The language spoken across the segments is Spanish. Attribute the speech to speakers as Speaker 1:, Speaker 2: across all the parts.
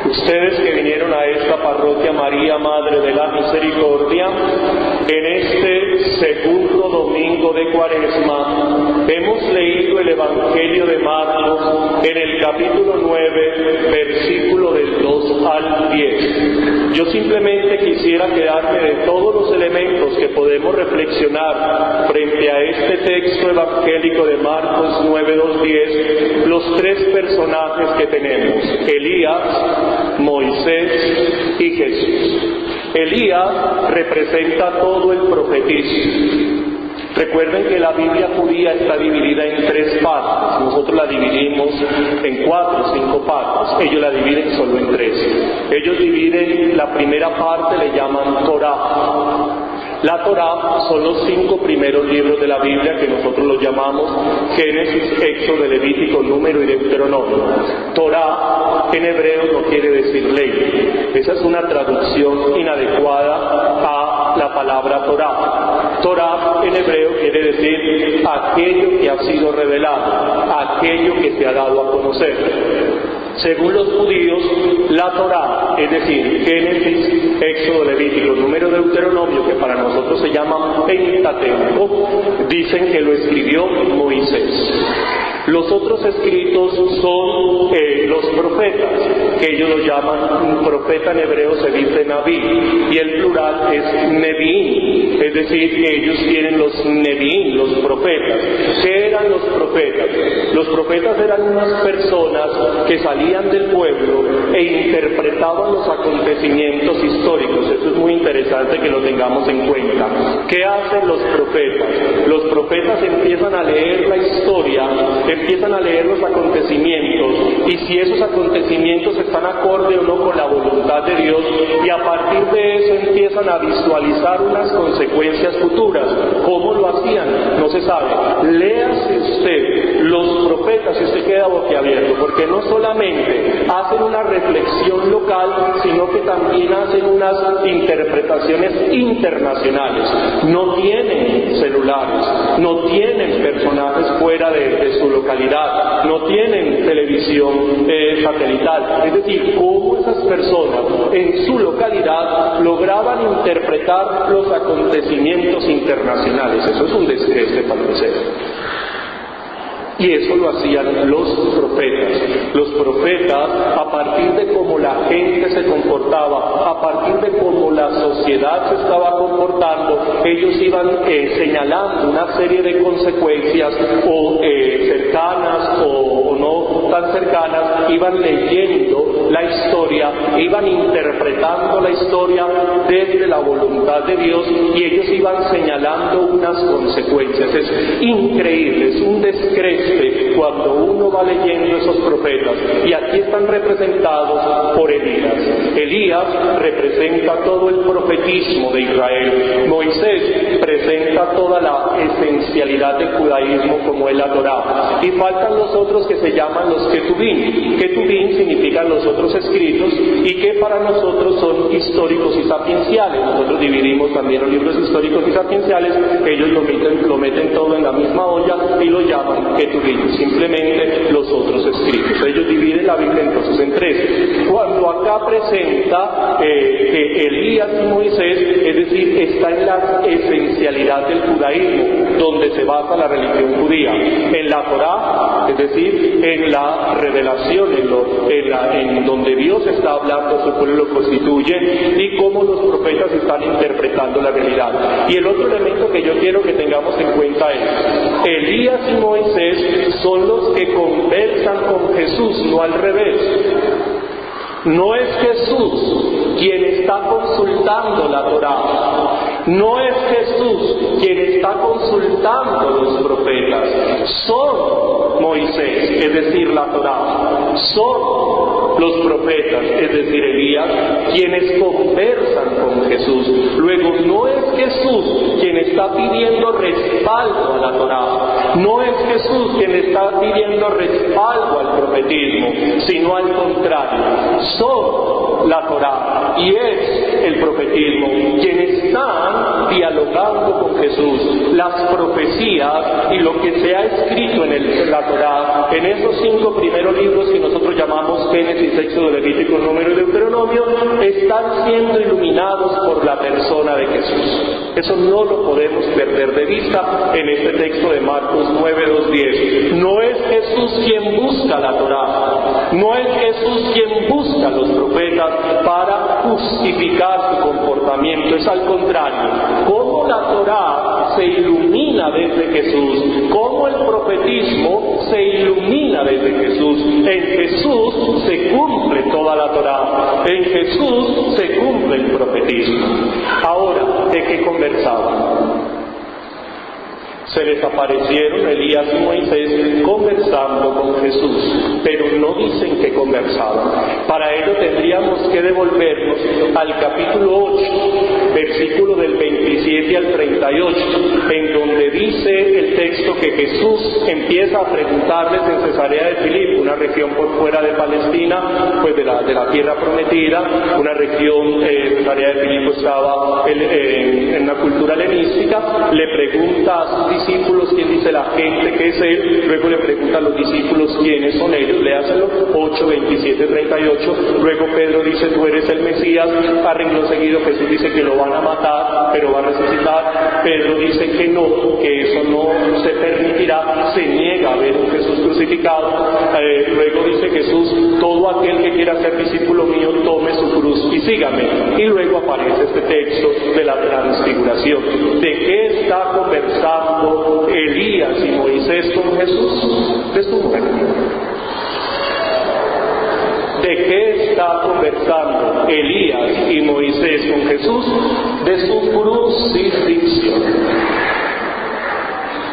Speaker 1: Ustedes que vinieron a esta parroquia María, Madre de la Misericordia, en este segundo domingo de Cuaresma, hemos leído el Evangelio de Marcos en el capítulo 9, versículo del 2 al 10. Yo simplemente quisiera quedarme de todos los elementos que podemos reflexionar frente a este texto evangélico de Marcos 9, 2, 10, los tres personajes que tenemos: Elías, Moisés y Jesús. Elías representa todo el profetismo. Recuerden que la Biblia judía está dividida en tres partes. Nosotros la dividimos en 4 o 5 partes. Ellos la dividen solo en 3. Ellos dividen la primera parte, le llaman Torá. La Torá son los 5 primeros libros de la Biblia que nosotros los llamamos Génesis, Éxodo, Levítico, Número y Deuteronomio. Torá en hebreo no quiere decir ley. Esa es una traducción inadecuada a la palabra Torá. Torá en hebreo quiere decir aquello que ha sido revelado, aquello que se ha dado a conocer. Según los judíos, la Torá, es decir, Génesis, Éxodo, Levítico, Número, Deuteronomio, que para nosotros se llama Pentateuco, dicen que lo escribió Moisés. Los otros escritos son los profetas, que ellos lo llaman, un profeta en hebreo se dice Naví, y el plural es Neviín, es decir, que ellos tienen los Neviín, los profetas. ¿Qué eran los profetas? Los profetas eran unas personas que salían del pueblo e interpretaban los acontecimientos históricos. Eso es muy interesante que lo tengamos en cuenta. ¿Qué hacen los profetas? Los profetas empiezan a leer la historia, empiezan a leer los acontecimientos, y si esos acontecimientos están acorde o no con la voluntad de Dios, y a partir de eso empiezan a visualizar unas consecuencias futuras. ¿Cómo lo hacían? No se sabe. Léase usted los profetas y usted queda boquiabierto, porque no solamente hacen una reflexión local, sino que también hacen unas interpretaciones internacionales. No tienen celulares, no tienen personajes fuera de su localidad, no tienen televisión satelital. Es decir, cómo esas personas en su localidad lograban interpretar los acontecimientos internacionales. Eso es un descreste para crecer. Y eso lo hacían los profetas. Los profetas, a partir de cómo la gente se comportaba, a partir de cómo la sociedad se estaba comportando, ellos iban señalando una serie de consecuencias, o cercanas o no tan cercanas, iban leyendo la historia, iban interpretando la historia desde la voluntad de Dios, y ellos iban señalando unas consecuencias. Es increíble, es un descrédito cuando uno va leyendo esos profetas, y aquí están representados por Elías. Elías representa todo el profetismo de Israel. Moisés presenta toda la esencialidad del judaísmo como es la Torá, y faltan los otros que se llaman los Ketubín. Ketubín significan los otros escritos, y que para nosotros son históricos y sapienciales. Nosotros dividimos también los libros históricos y sapienciales, ellos lo meten todo en la misma olla y lo llaman Ketubín, simplemente los otros escritos. Ellos dividen la Biblia entonces en 3. Cuando acá presenta que Elías y Moisés, es decir, está en la esencialidad del judaísmo, donde se basa la religión judía, en la Torá, es decir, en la revelación, en donde Dios está hablando, su pueblo lo constituye, y cómo los profetas están interpretando la realidad. Y el otro elemento que yo quiero que tengamos en cuenta es: Elías y Moisés son los que conversan con Jesús, no al revés. No es Jesús quien está consultando la Torá, no es Jesús quien está consultando los profetas, son Moisés, es decir, la Torá, son los profetas, es decir, Elías, quienes conversan con Jesús. Luego, no es Jesús quien está pidiendo respaldo a la Torá, no es Jesús quien está pidiendo respaldo al profetismo, sino al contrario, son la Torá y es el profetismo quienes están dialogando dialogando con Jesús, las profecías y lo que se ha escrito en la Torá, en esos 5 primeros libros que nosotros llamamos Génesis, Éxodo, Levítico, Número y Deuteronomio, están siendo iluminados por la persona de Jesús. Eso no lo podemos perder de vista en este texto de Marcos 9, 2, 10. No es Jesús quien busca la Torá, no es Jesús quien busca los profetas para justificar su comportamiento, es al contrario. Como la Torá se ilumina desde Jesús, como el profetismo se ilumina desde Jesús. En Jesús se cumple toda la Torá, en Jesús se cumple el profetismo. Ahora, ¿de qué conversaban? Se les aparecieron Elías y Moisés conversando con Jesús, pero no dicen que conversaban. Para ello tendríamos que devolvernos al capítulo 8, versículo del 27 al 38, en donde dice el texto que Jesús empieza a preguntarles en Cesarea de Filipo, una región por fuera de Palestina, pues de la tierra prometida, una región, Cesarea de Filipo estaba en una cultura helenística. Le pregunta a sus discípulos quién dice la gente que es él, luego le pregunta a los discípulos quiénes son ellos, léaselo, 8, 27, 38, luego Pedro dice tú eres el Mesías, a renglón seguido Jesús dice que lo van a matar, pero va a resucitar. Pedro dice que no, que eso no se permitirá, se niega a ver un Jesús crucificado. Luego dice Jesús, todo aquel que quiera ser discípulo mío, tome su cruz y sígame. Y luego aparece este texto de la transfiguración. ¿De qué está conversando Elías y Moisés con Jesús? De su muerte. ¿De qué está conversando Elías y Moisés con Jesús? De su crucifixión.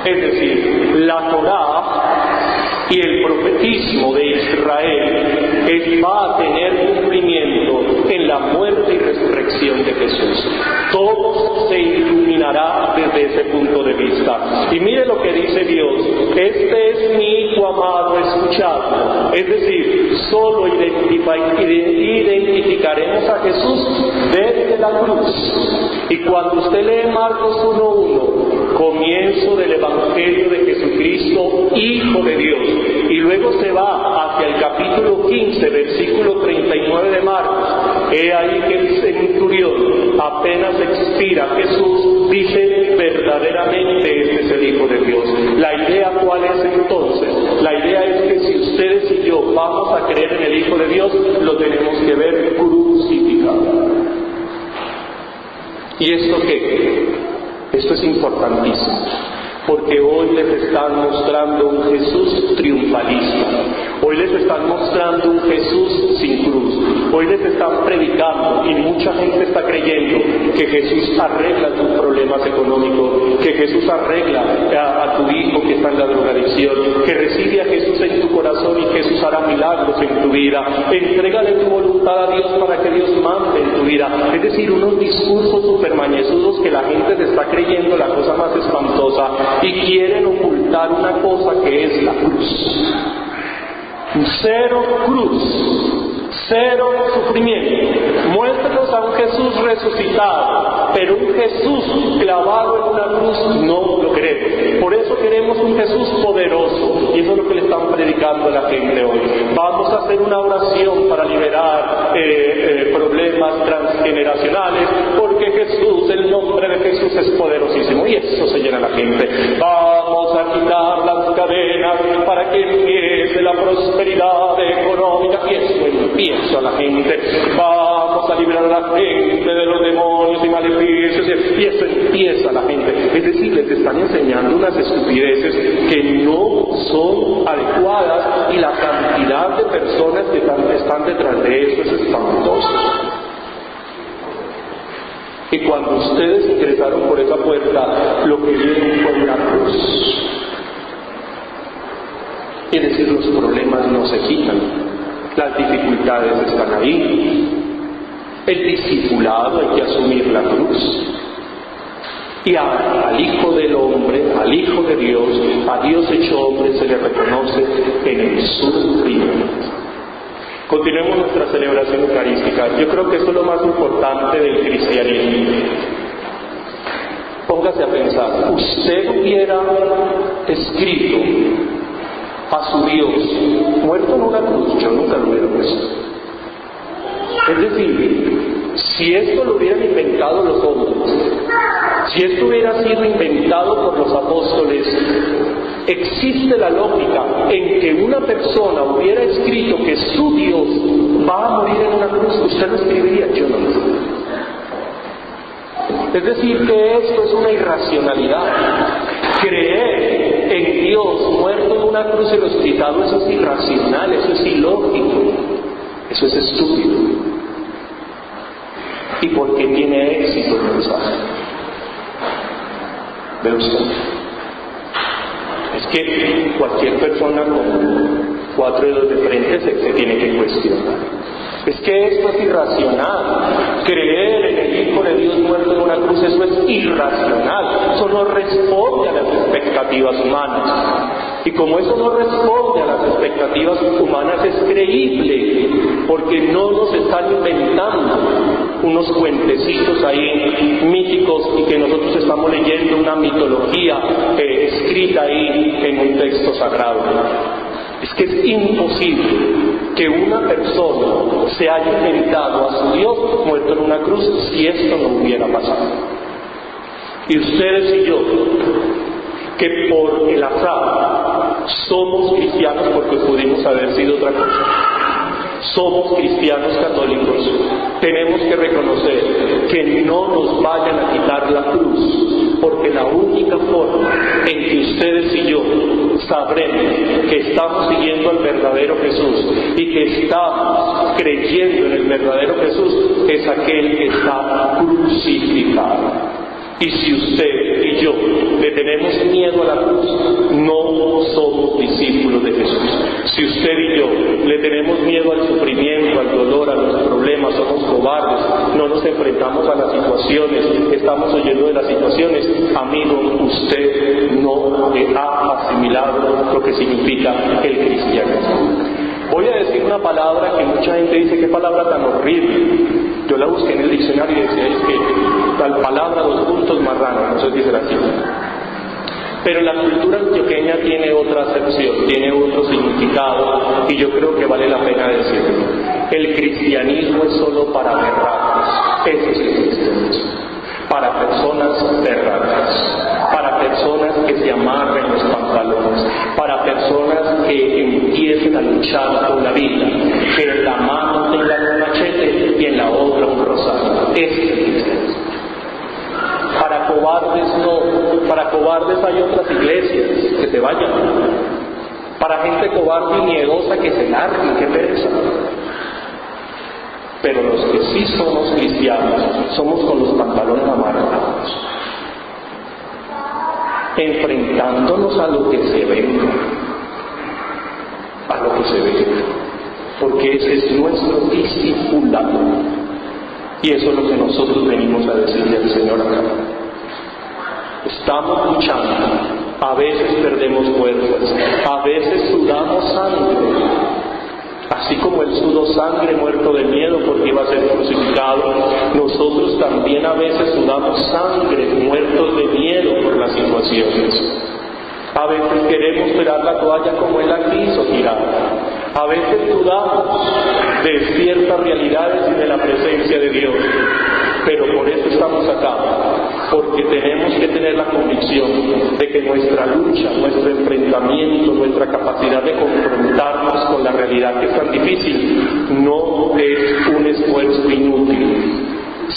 Speaker 1: Es decir, la Torá y el profetismo de Israel va a tener cumplimiento en la muerte y resurrección de Jesús. Todo se iluminará desde ese punto de vista. Y mire lo que dice Dios: este es mi Hijo amado, escuchadlo. Es decir, solo identificaremos a Jesús desde la cruz. Y cuando usted lee Marcos 1:1, comienzo del Evangelio de Jesucristo, Hijo de Dios, y luego se va hacia el capítulo 15, versículo 39 de Marcos, he ahí que el centurión, apenas expira Jesús, dice verdaderamente este es el Hijo de Dios. La idea ¿cuál es entonces? La idea es que si ustedes y yo vamos a creer en el Hijo de Dios, lo tenemos que ver crucificado. ¿Y esto qué? Esto es importantísimo, porque hoy les están mostrando un Jesús triunfalista, hoy les están mostrando un Jesús sin cruz, hoy les están predicando y mucha gente está creyendo que Jesús arregla tus problemas económicos, que Jesús arregla a tu hijo que está en la drogadicción, que recibe a Jesús en tu corazón y Jesús hará milagros en tu vida, entrégale tu voluntad a Dios para que Dios mande en tu vida. Es decir, unos discursos supermañezudos que la gente se está creyendo la cosa más espantosa y quieren ocultar una cosa que es la cruz. Cero cruz, cero sufrimiento. Muéstrenos a un Jesús resucitado, pero un Jesús clavado en una cruz no lo queremos. Por eso queremos un Jesús poderoso, y eso es lo que le están predicando a la gente hoy. Vamos a hacer una oración para liberar problemas transgeneracionales, porque Jesús, el nombre de Jesús es poderosísimo, y eso se llena la gente. Vamos a quitar las cadenas para que empiece la prosperidad económica, y eso empieza la gente. Vamos a liberar a la gente de los demonios y maleficios, y eso empieza la gente. Es decir, les están enseñando unas estupideces que no son adecuadas, y la cantidad de personas que están detrás de eso es espantoso. Y cuando ustedes ingresaron por esa puerta, lo que vieron fue una cruz. Es decir, los problemas no se quitan, las dificultades están ahí. El discipulado hay que asumir la cruz. Y al Hijo del Hombre, al Hijo de Dios, a Dios hecho hombre, se le reconoce en el sufrimiento. Continuemos nuestra celebración eucarística. Yo creo que esto es lo más importante del cristianismo. póngase a pensar, usted hubiera escrito a su Dios muerto en una cruz, yo nunca lo hubiera puesto. Es decir, si esto lo hubieran inventado los hombres, si esto hubiera sido inventado por los apóstoles, existe la lógica en que una persona hubiera escrito que su Dios va a morir en una cruz, usted lo escribiría, yo no lo escribiría. Es decir, que esto es una irracionalidad. Creer en Dios muerto en una cruz y resucitado, eso es irracional, eso es ilógico, eso es estúpido. ¿Y por qué tiene éxito el mensaje? ¿Ve usted? Es que cualquier persona con 4 dedos de frente se tiene que cuestionar. Es que esto es irracional. Creer en el Hijo de Dios muerto en una cruz, eso es irracional. Eso no responde a las expectativas humanas. Y como eso no responde a las expectativas humanas, es creíble, porque no nos están inventando unos cuentecitos ahí míticos y que nosotros estamos leyendo una mitología escrita ahí en un texto sagrado. Es que es imposible que una persona se haya inventado a su Dios muerto en una cruz si esto no hubiera pasado. Y ustedes y yo, que por el azar somos cristianos porque pudimos haber sido otra cosa, somos cristianos católicos, tenemos que reconocer que no nos vayan a quitar la cruz, porque la única forma en que ustedes y yo sabremos que estamos siguiendo al verdadero Jesús y que estamos creyendo en el verdadero Jesús es aquel que está crucificado. Y si usted y yo le tenemos miedo a la cruz, no somos discípulos de Jesús. Si usted y yo le tenemos miedo al sufrimiento, al dolor, a los problemas, somos cobardes, no nos enfrentamos a las situaciones, estamos huyendo de las situaciones, amigo, usted no ha asimilado lo que significa el cristianismo. Voy a decir una palabra que mucha gente dice, qué palabra tan horrible. Yo la busqué en el diccionario y decía, es que tal palabra, 2 puntos, marrano, no sé si será así. Pero la cultura antioqueña tiene otra acepción, tiene otro significado, y yo creo que vale la pena decirlo. El cristianismo es solo para berracos, ese es el cristianismo. Para personas berracas, para personas que se amarren los pantalones, para personas que empiecen a luchar por la vida, que en la mano tengan un machete y en la otra un rosario. Ese es el cristianismo. Para cobardes no, para cobardes hay otras iglesias, que se vayan. Para gente cobarde y miedosa que se larguen, que pereza. Pero los que sí somos cristianos, somos con los pantalones amarrados, enfrentándonos a lo que se ve, porque ese es nuestro discipulado, y eso es lo que nosotros venimos a decirle al Señor acá. Estamos luchando, a veces perdemos fuerzas, a veces sudamos sangre. Así como Él sudó sangre muerto de miedo porque iba a ser crucificado, nosotros también a veces sudamos sangre muertos de miedo por las situaciones. A veces queremos tirar la toalla como Él la quiso tirar. A veces dudamos de ciertas realidades y de la presencia de Dios. Pero por eso estamos acá, porque tenemos que tener la convicción de que nuestra lucha, nuestro enfrentamiento, nuestra capacidad de confrontarnos con la realidad que es tan difícil, no es un esfuerzo inútil.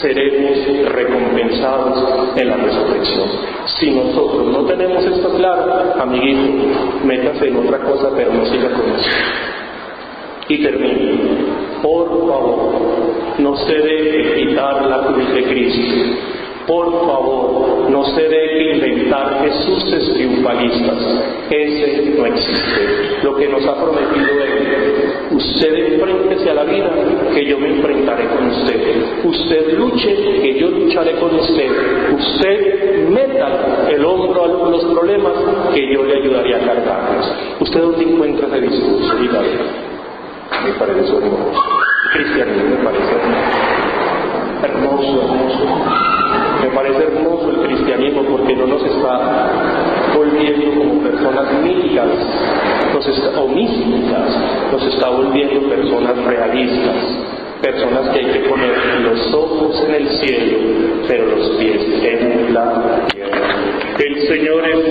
Speaker 1: Seremos recompensados en la resurrección. Si nosotros no tenemos esto claro, amiguito, métase en otra cosa, pero no siga con eso. Y termino. Por favor, no se deje quitar la cruz de Cristo. Por favor, no se deje inventar Jesuses triunfalistas. Ese no existe. Lo que nos ha prometido Él: usted enfréntese a la vida, que yo me enfrentaré con usted. Usted luche, que yo lucharé con usted. Usted meta el hombro a los problemas, que yo le ayudaré a cargarlos. ¿Usted dónde encuentra ese discurso? Dígale. Me parece hermoso. Cristianismo me parece hermoso. Me parece hermoso el cristianismo, porque está volviendo como personas míticas, o místicas, nos está volviendo personas realistas, personas que hay que poner los ojos en el cielo, pero los pies en la tierra. El Señor es